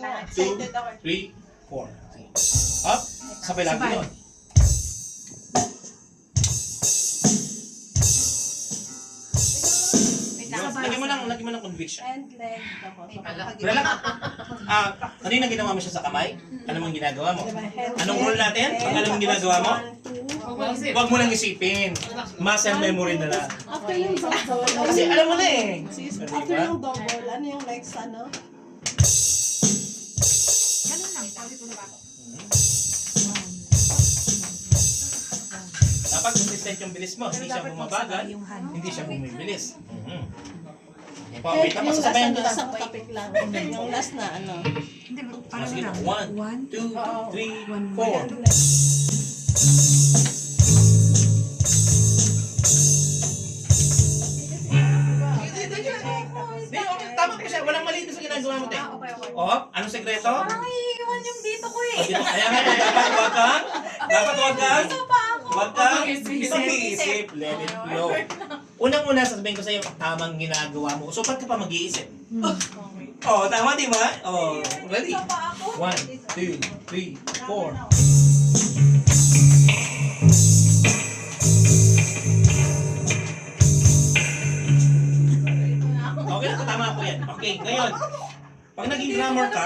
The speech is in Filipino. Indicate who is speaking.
Speaker 1: Excited ako.
Speaker 2: 3, 4. Up. Sabay lagi
Speaker 3: Sabay.
Speaker 2: yun. Lagyan mo ng conviction.
Speaker 1: And leg ako. So, kapag-
Speaker 2: Relax. Kanina ginawa mo siya sa kamay? Ano mang ginagawa mo? Anong rule natin? Pag alam mong ginagawa mo, huwag mo lang isipin. Muscle memory na lang.
Speaker 1: After yung double,
Speaker 2: Kasi alam mo na eh.
Speaker 1: after yung double, ano yung next ano?
Speaker 3: Ganun lang. Paulit ulit.
Speaker 2: Dapat consistent yung bilis mo. Hindi siya bumabagal,
Speaker 3: yung hand.
Speaker 2: hindi siya bumibilis.
Speaker 1: Wait,
Speaker 2: Wait lang,
Speaker 1: yung last
Speaker 2: sabayan
Speaker 1: ano,
Speaker 2: kita.
Speaker 1: isang topic lang. Yung last na ano.
Speaker 3: Hindi, parang
Speaker 2: Sige,
Speaker 3: lang.
Speaker 2: 1, 2, 3,
Speaker 3: One,
Speaker 2: 4. Tama po siya. Walang mali sa ginagawa mo, te. Oh, anong sekreto?
Speaker 3: Parang iiwan yung dito ko eh.
Speaker 2: Kaya nga, dapat huwag kang, huwag kang
Speaker 3: Mag-isip.
Speaker 2: mag-iisip. Let it flow. Unang-una, sasabihin ko sa'yo, tamang ginagawa mo. So, ba't ka pa mag-iisip? Oh, tama, di ba? Oh, ready? 1, 2, 3, 4. Okay, tama po yan. Okay, ngayon, pag naging grammar ka,